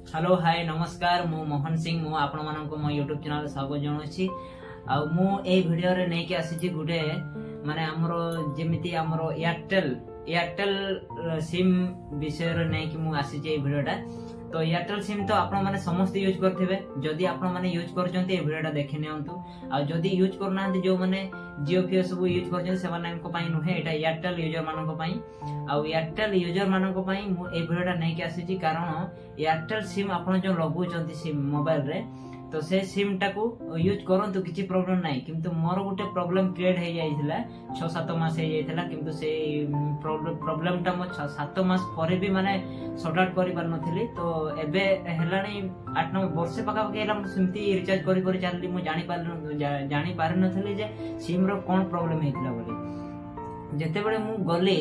Hello hi नमस्कार मु मोहन सिंह मु आपण मानक मो यूट्यूब चैनल स्वागत जणाउछि आ मु ए वीडियो रे नै के आसी गुटे माने हमरो जेमिति हमरो एयरटेल सिम विषय रे नै कि मु आसी ए वीडियोटा। तो एयरटेल सिम तो आपण माने समस्त यूज करथिबे। जदी आपण माने यूज करचंती ए वीडियोटा देखि नियंतु। आ जदी यूज करना जो माने जियो फियो सब यूज करचंती से माननको पई नुहे एटा एयरटेल यूजर माननको पई। आ एयरटेल यूजर माननको पई मु ए वीडियोटा नै के आसी कारण एयरटेल सिम आपण जो लगुचंती सिम मोबाइल रे तो से सिम टाको यूज करंतु किछि प्रॉब्लम नाही, किंतु मोर गोटे प्रॉब्लम क्रिएट हे जाइथिला 6-7 मास हे जाइथिला, किंतु से प्रॉब्लम टा मो 7 मास परे भी माने सॉर्ट आउट करि पार नथिली। तो एबे हेलानी 8-9 वर्ष पका पकेला मु सिमती रिचार्ज करि चालली मु जानि पार नथिली जे सिम रो कोन प्रॉब्लम हेतिला बोली। जते बेले मु गले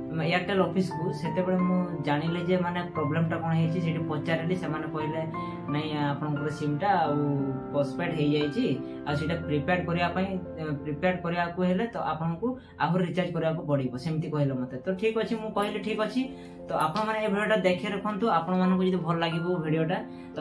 एयरटेल ऑफिस को सेते बेले मु जानिले जे माने प्रॉब्लम टा कोन हेछि सेठी पचारली से माने कहले नै आपनकर सिम टा आ पोस्टपेड हे जाइछि आ सेटा प्रीपेड करिया को हेले तो आपनको आहुर रिचार्ज करिया को पड़िबो सेमती कहले मते। तो ठीक अछि मु कहले ठीक अछि। तो आपण माने ए वीडियोटा देखि रखंतु। आपण मानको जदी भल लागिबो वीडियोटा तो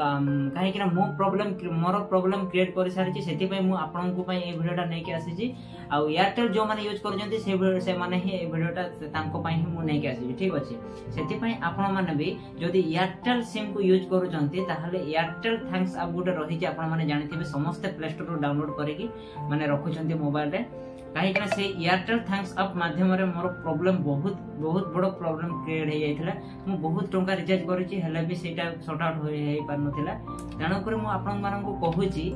काहे कि ना मोर प्रॉब्लम क्रिएट करि सारिछि सेति पय मु आपनको पय ए वीडियोटा नै के आसीछि। आ एयरटेल जो माने यूज करजंती से माने ही ए वीडियोटा तांको पय ही मु नै के आसीछि। ठीक अछि। सेति पय आपण माने भी जदी एयरटेल सिम को यूज करजंती ताहले एयरटेल थैंक्स आप गुटे रही जे आपण माने जानिथिबे समस्त प्ले स्टोर रो डाउनलोड करिकि माने रखुचंती मोबाइल रे। काहे कि ना से एयरटेल थैंक्स आप माध्यम रे मोर प्रॉब्लम बहुत बड़ प्रॉब्लम क्रिएट हे जाइथिला। मु बहुत टंका रिचार्ज करिछि हेले भी सेटा सॉर्ट आउट होई पार नथिला। जानो करे मु आपण माननको कहूछि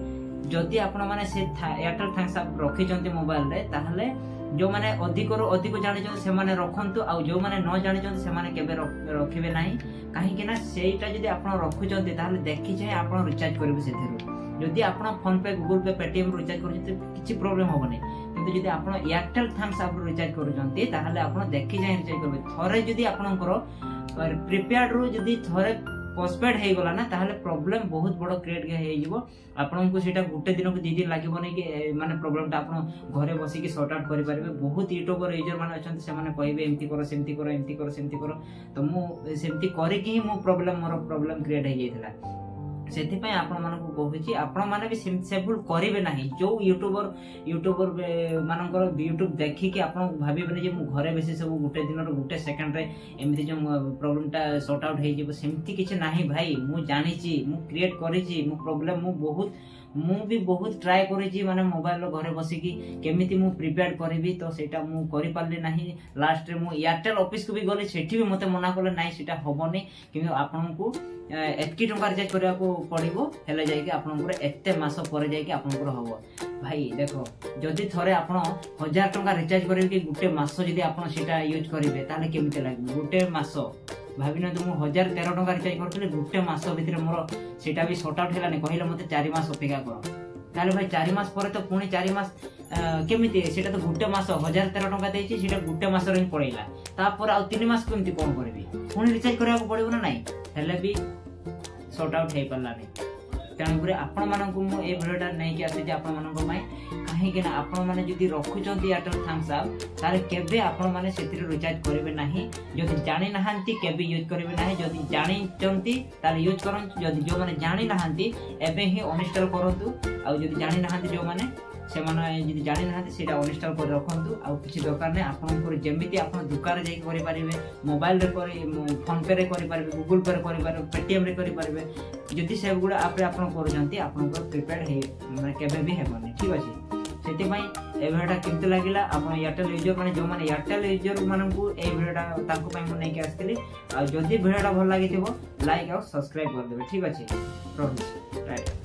जदी आपण माने से एयरटेल थैंक्स आप रखिचंती मोबाइल रे ताहले जो माने अधिक जानि जन से माने रखंतु आ जो माने न जानि जन से माने केबे रखिबे नाही। काहे कि ना सेटा जदी आपण रखुचंती ताहले देखि जे आपण रिचार्ज करबे सेथेरु। जदी आपण फोन पे गूगल पे पेटीएम रिचार्ज करूची किछि प्रॉब्लम होबनी, किंतु जदी आपण एयरटेल थैंक्स आप रिचार्ज करूचंती ताहले आपण देखि जे रिचार्ज करबे। थरे जदी आपणकर प्रीपेड रो जदी थरे पोस्टपेड हे गला ना ताहले प्रॉब्लम बहुत बड़ क्रिएट हे जिवो। आपन को सेटा गुटे दिन को 2 दिन लागिबो नै कि माने प्रॉब्लम टा आपन घरे बसी कि सॉर्ट आउट करि पारबे। बहुत यूट्यूबर यूजर माने अछंती से माने कहबे एमती करो सेमती करो एमती करो सेमती करो। तो मु सेमती करे कि मो प्रॉब्लम क्रिएट हे जाइथिला। सेति पय आपण मानको कहूची आपण माने भी सेफुल करिवे नाही। जो यूट्यूबर मानकर यूट्यूब देखि कि आपण भाबिबे जे मु घरे बेसी सब गुटे दिन रो गुटे सेकंड रे एमिति जो प्रॉब्लम टा सॉर्ट आउट हे जेबो सेमती किछ नाही भाई। मु जानिची मु क्रिएट करिची मु प्रॉब्लम मु भी बहुत ट्राई करिची माने मोबाइल रो घरे बसी कि केमिति मु प्रिपेयर करबी। तो सेटा मु करि पारले नाही। लास्ट रे मु एयरटेल ऑफिस को भी गले सेठी भी मते मना करले नाही सेटा होबोनी, किंतु आपन को एतकी टंका रिचार्ज करिया को पड़िबो हेले जाय कि आपन को एते मास परे जाय कि आपन को होबो। भाई देखो जदी थरे आपन 1000 टंका रिचार्ज करिवे कि गुटे मास जदी आपन सेटा यूज करिवे ताले केमिते लागबो गुटे मास। भाबिना तो मु 1013 टंका रिचार्ज करथले गुटे मास भितर मोर सेटा भी सॉर्ट आउट हेलाने कहिला मते 4 मास अपेक्षा कर। ताले भाई 4 मास परे तो पुणी 4 मास केमिति सेटा तो गुटे मास 1013 टंका देछि सेटा गुटे मास रे पड़ैला। तापर आ 3 मास केमिति कोन करबी पुणी रिचार्ज करिया को पड़िबो ना नाही हेले भी सॉर्ट आउट हे पल्लानी। तेणुकरी आपण मानकु मु ए वीडियोटा नै कि आसे जे आपण मानक पय काहे कि ना आपण माने जदी रखुचंती एयरटेल थैंक्स आप तारे केबे आपण माने सेतिर रिचार्ज करिवे नाही। जदी जानि नहांती केबे यूज करिवे नाही। जदी जानि चंती ताले यूज करन। जदी जो माने जानि नहांती एबे ही अनइंस्टॉल करंतु। आ जदी जानि नहांती जो माने से माने जदी जानि नहांती सेटा अनइंस्टॉल कर रखंतु। आ किछि दरकार नै आपण को जेमिति आपण दुकान जाई करि पारिबे मोबाइल रे करि फोन पे रे करि पारिबे गूगल पे रे करि पारिबे पेटीएम रे करि पारिबे। जदी सब गुडा आपरे आपण करजंती आपण को प्रीपेड हे माने केबे भी हेबनी। ठीक अछि। सेति पय ए वीडियोटा केमते लागिला आपण एयरटेल यूजर माने जो माने एयरटेल यूजर माननकु ए वीडियोटा तांको पय मु नै के आस्थिली। आ जदी वीडियोटा भल लागिथिबो लाइक और सब्सक्राइब कर देबे। ठीक अछि। राइट।